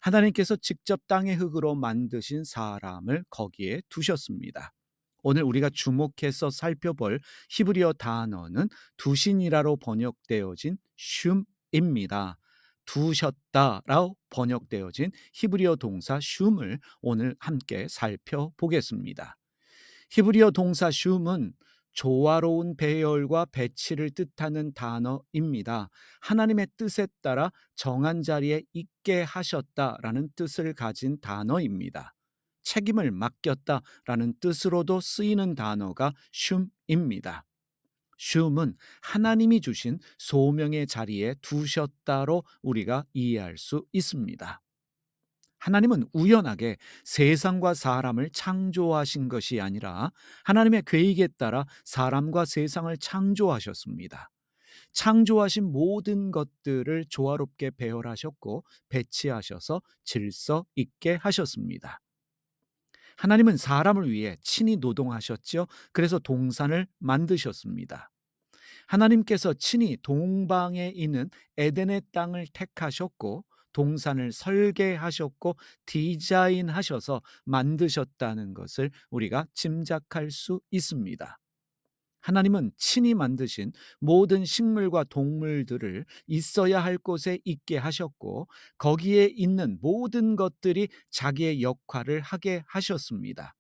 하나님께서 직접 땅의 흙으로 만드신 사람을 거기에 두셨습니다. 오늘 우리가 주목해서 살펴볼 히브리어 단어는 두신이라로 번역되어진 슘입니다. 두셨다라고 번역되어진 히브리어 동사 슘을 오늘 함께 살펴보겠습니다. 히브리어 동사 슘은 조화로운 배열과 배치를 뜻하는 단어입니다. 하나님의 뜻에 따라 정한 자리에 있게 하셨다라는 뜻을 가진 단어입니다. 책임을 맡겼다라는 뜻으로도 쓰이는 단어가 슘입니다. 슘은 하나님이 주신 소명의 자리에 두셨다로 우리가 이해할 수 있습니다. 하나님은 우연하게 세상과 사람을 창조하신 것이 아니라 하나님의 계획에 따라 사람과 세상을 창조하셨습니다. 창조하신 모든 것들을 조화롭게 배열하셨고 배치하셔서 질서 있게 하셨습니다. 하나님은 사람을 위해 친히 노동하셨죠. 그래서 동산을 만드셨습니다. 하나님께서 친히 동방에 있는 에덴의 땅을 택하셨고 동산을 설계하셨고 디자인하셔서 만드셨다는 것을 우리가 짐작할 수 있습니다. 하나님은 친히 만드신 모든 식물과 동물들을 있어야 할 곳에 있게 하셨고 거기에 있는 모든 것들이 자기의 역할을 하게 하셨습니다.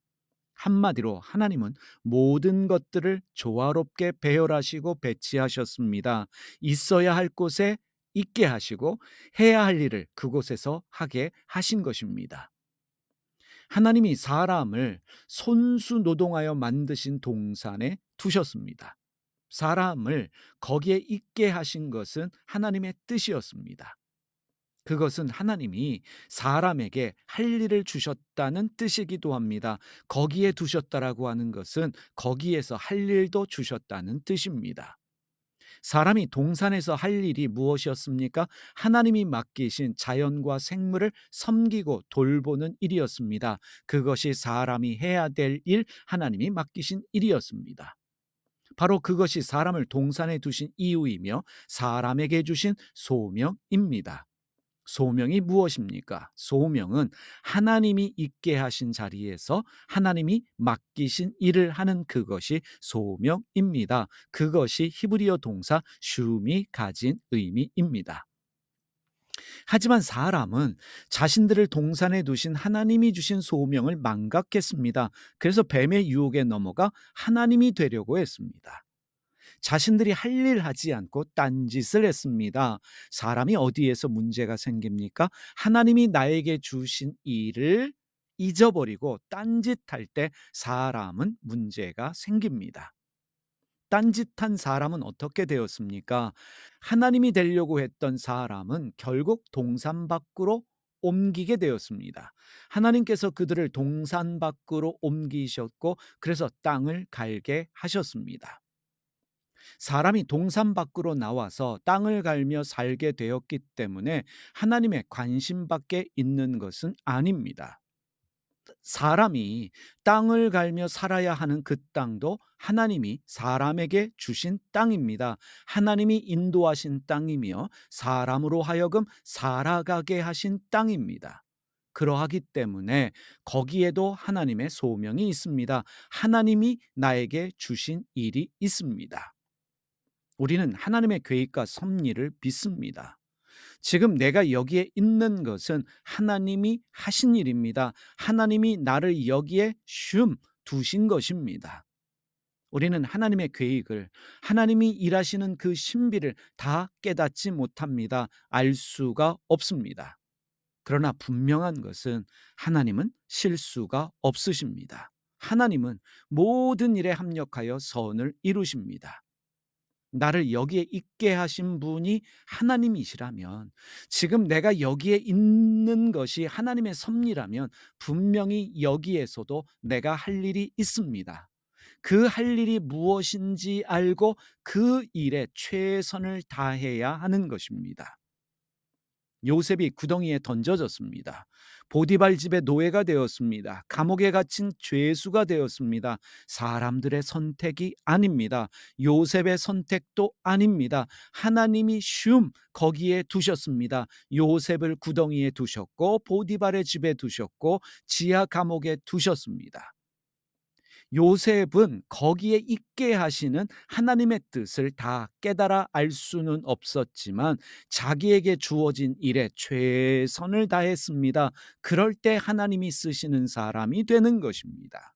한마디로 하나님은 모든 것들을 조화롭게 배열하시고 배치하셨습니다. 있어야 할 곳에 있게 하시고 해야 할 일을 그곳에서 하게 하신 것입니다. 하나님이 사람을 손수 노동하여 만드신 동산에 두셨습니다. 사람을 거기에 있게 하신 것은 하나님의 뜻이었습니다. 그것은 하나님이 사람에게 할 일을 주셨다는 뜻이기도 합니다. 거기에 두셨다라고 하는 것은 거기에서 할 일도 주셨다는 뜻입니다. 사람이 동산에서 할 일이 무엇이었습니까? 하나님이 맡기신 자연과 생물을 섬기고 돌보는 일이었습니다. 그것이 사람이 해야 될 일, 하나님이 맡기신 일이었습니다. 바로 그것이 사람을 동산에 두신 이유이며 사람에게 주신 소명입니다. 소명이 무엇입니까? 소명은 하나님이 있게 하신 자리에서 하나님이 맡기신 일을 하는 그것이 소명입니다. 그것이 히브리어 동사 shum이 가진 의미입니다. 하지만 사람은 자신들을 동산에 두신 하나님이 주신 소명을 망각했습니다. 그래서 뱀의 유혹에 넘어가 하나님이 되려고 했습니다. 자신들이 할 일 하지 않고 딴짓을 했습니다. 사람이 어디에서 문제가 생깁니까? 하나님이 나에게 주신 일을 잊어버리고 딴짓할 때 사람은 문제가 생깁니다. 딴짓한 사람은 어떻게 되었습니까? 하나님이 되려고 했던 사람은 결국 동산 밖으로 옮기게 되었습니다. 하나님께서 그들을 동산 밖으로 옮기셨고 그래서 땅을 갈게 하셨습니다. 사람이 동산 밖으로 나와서 땅을 갈며 살게 되었기 때문에 하나님의 관심 밖에 있는 것은 아닙니다. 사람이 땅을 갈며 살아야 하는 그 땅도 하나님이 사람에게 주신 땅입니다. 하나님이 인도하신 땅이며 사람으로 하여금 살아가게 하신 땅입니다. 그러하기 때문에 거기에도 하나님의 소명이 있습니다. 하나님이 나에게 주신 일이 있습니다. 우리는 하나님의 계획과 섭리를 믿습니다. 지금 내가 여기에 있는 것은 하나님이 하신 일입니다. 하나님이 나를 여기에 두신 것입니다. 우리는 하나님의 계획을, 하나님이 일하시는 그 신비를 다 깨닫지 못합니다. 알 수가 없습니다. 그러나 분명한 것은 하나님은 실수가 없으십니다. 하나님은 모든 일에 합력하여 선을 이루십니다. 나를 여기에 있게 하신 분이 하나님이시라면, 지금 내가 여기에 있는 것이 하나님의 섭리라면 분명히 여기에서도 내가 할 일이 있습니다. 그 할 일이 무엇인지 알고 그 일에 최선을 다해야 하는 것입니다. 요셉이 구덩이에 던져졌습니다. 보디발 집의 노예가 되었습니다. 감옥에 갇힌 죄수가 되었습니다. 사람들의 선택이 아닙니다. 요셉의 선택도 아닙니다. 하나님이 거기에 두셨습니다. 요셉을 구덩이에 두셨고 보디발의 집에 두셨고 지하 감옥에 두셨습니다. 요셉은 거기에 있게 하시는 하나님의 뜻을 다 깨달아 알 수는 없었지만 자기에게 주어진 일에 최선을 다했습니다. 그럴 때 하나님이 쓰시는 사람이 되는 것입니다.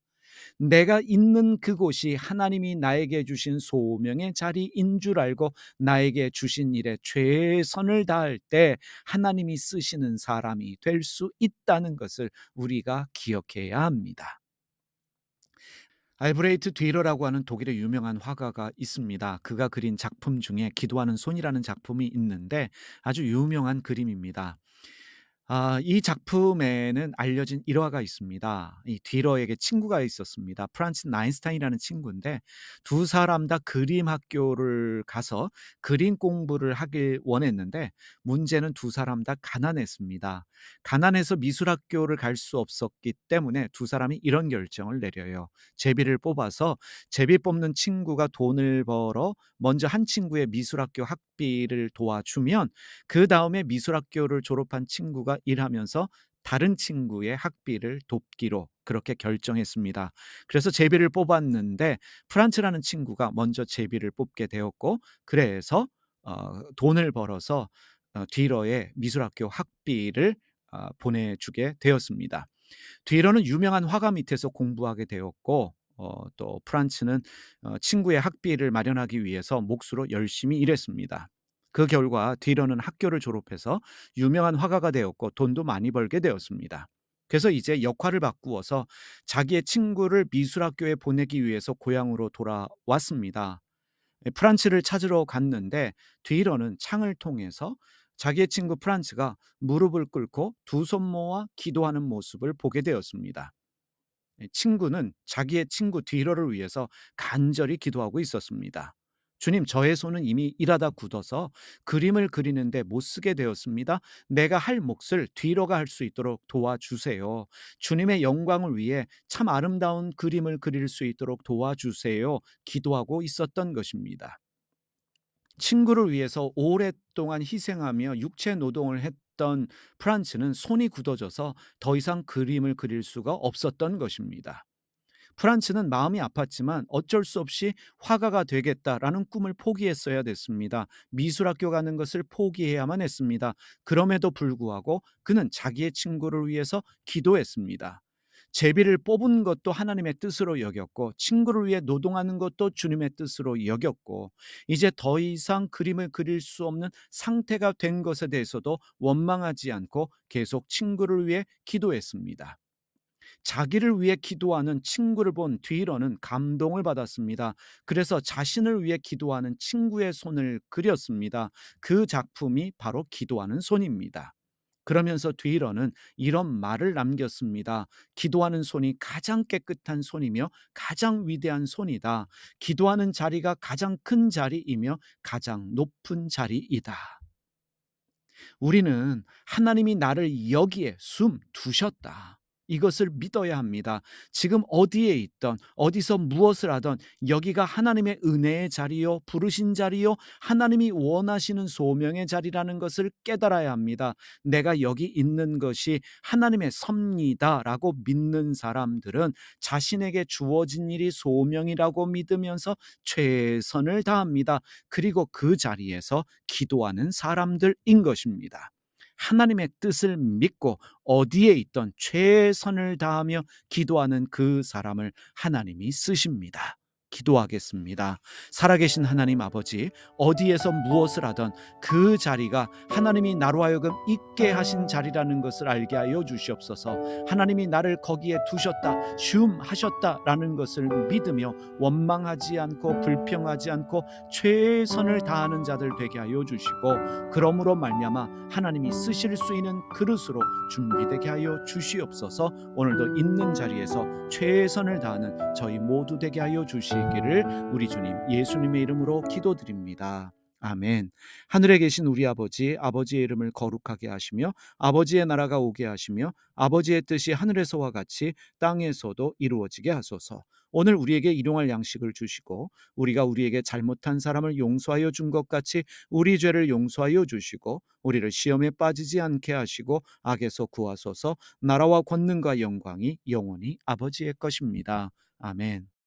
내가 있는 그곳이 하나님이 나에게 주신 소명의 자리인 줄 알고 나에게 주신 일에 최선을 다할 때 하나님이 쓰시는 사람이 될 수 있다는 것을 우리가 기억해야 합니다. 알브레이트 뒤러라고 하는 독일의 유명한 화가가 있습니다. 그가 그린 작품 중에 기도하는 손이라는 작품이 있는데 아주 유명한 그림입니다. 이 작품에는 알려진 일화가 있습니다. 이 뒤러에게 친구가 있었습니다. 프란츠 나인스타인이라는 친구인데 두 사람 다 그림 학교를 가서 그림 공부를 하길 원했는데 문제는 두 사람 다 가난했습니다. 가난해서 미술 학교를 갈 수 없었기 때문에 두 사람이 이런 결정을 내려요. 제비를 뽑아서 제비 뽑는 친구가 돈을 벌어 먼저 한 친구의 미술 학교 학비를 도와주면 그다음에 미술 학교를 졸업한 친구가 일하면서 다른 친구의 학비를 돕기로 그렇게 결정했습니다. 그래서 제비를 뽑았는데 프란츠라는 친구가 먼저 제비를 뽑게 되었고 그래서 돈을 벌어서 뒤러의 미술학교 학비를 보내주게 되었습니다. 뒤러는 유명한 화가 밑에서 공부하게 되었고 또 프란츠는 친구의 학비를 마련하기 위해서 몫으로 열심히 일했습니다. 그 결과 뒤러는 학교를 졸업해서 유명한 화가가 되었고 돈도 많이 벌게 되었습니다. 그래서 이제 역할을 바꾸어서 자기의 친구를 미술학교에 보내기 위해서 고향으로 돌아왔습니다. 프란츠를 찾으러 갔는데 뒤러는 창을 통해서 자기의 친구 프란츠가 무릎을 꿇고 두 손 모아 기도하는 모습을 보게 되었습니다. 친구는 자기의 친구 뒤러를 위해서 간절히 기도하고 있었습니다. 주님, 저의 손은 이미 일하다 굳어서 그림을 그리는데 못 쓰게 되었습니다. 내가 할 몫을 뒤러가 할 수 있도록 도와주세요. 주님의 영광을 위해 참 아름다운 그림을 그릴 수 있도록 도와주세요. 기도하고 있었던 것입니다. 친구를 위해서 오랫동안 희생하며 육체 노동을 했던 프란츠는 손이 굳어져서 더 이상 그림을 그릴 수가 없었던 것입니다. 프란츠는 마음이 아팠지만 어쩔 수 없이 화가가 되겠다라는 꿈을 포기했어야 됐습니다. 미술학교 가는 것을 포기해야만 했습니다. 그럼에도 불구하고 그는 자기의 친구를 위해서 기도했습니다. 제비를 뽑은 것도 하나님의 뜻으로 여겼고 친구를 위해 노동하는 것도 주님의 뜻으로 여겼고 이제 더 이상 그림을 그릴 수 없는 상태가 된 것에 대해서도 원망하지 않고 계속 친구를 위해 기도했습니다. 자기를 위해 기도하는 친구를 본 뒤러는 감동을 받았습니다. 그래서 자신을 위해 기도하는 친구의 손을 그렸습니다. 그 작품이 바로 기도하는 손입니다. 그러면서 뒤러는 이런 말을 남겼습니다. 기도하는 손이 가장 깨끗한 손이며 가장 위대한 손이다. 기도하는 자리가 가장 큰 자리이며 가장 높은 자리이다. 우리는 하나님이 나를 여기에 두셨다. 이것을 믿어야 합니다. 지금 어디에 있던 어디서 무엇을 하던 여기가 하나님의 은혜의 자리요 부르신 자리요 하나님이 원하시는 소명의 자리라는 것을 깨달아야 합니다. 내가 여기 있는 것이 하나님의 섭리다라고 믿는 사람들은 자신에게 주어진 일이 소명이라고 믿으면서 최선을 다합니다. 그리고 그 자리에서 기도하는 사람들인 것입니다. 하나님의 뜻을 믿고 어디에 있던 최선을 다하며 기도하는 그 사람을 하나님이 쓰십니다. 기도하겠습니다. 살아계신 하나님 아버지, 어디에서 무엇을 하던 그 자리가 하나님이 나로 하여금 있게 하신 자리라는 것을 알게 하여 주시옵소서. 하나님이 나를 거기에 두셨다, 하셨다라는 것을 믿으며 원망하지 않고 불평하지 않고 최선을 다하는 자들 되게 하여 주시고 그러므로 말미암아 하나님이 쓰실 수 있는 그릇으로 준비되게 하여 주시옵소서. 오늘도 있는 자리에서 최선을 다하는 저희 모두 되게 하여 주시옵소서. 기를 우리 주님 예수님의 이름으로 기도드립니다. 아멘. 하늘에 계신 우리 아버지, 아버지의 이름을 거룩하게 하시며 아버지의 나라가 오게 하시며 아버지의 뜻이 하늘에서와 같이 땅에서도 이루어지게 하소서. 오늘 우리에게 일용할 양식을 주시고 우리가 우리에게 잘못한 사람을 용서하여 준 것 같이 우리 죄를 용서하여 주시고 우리를 시험에 빠지지 않게 하시고 악에서 구하소서. 나라와 권능과 영광이 영원히 아버지의 것입니다. 아멘.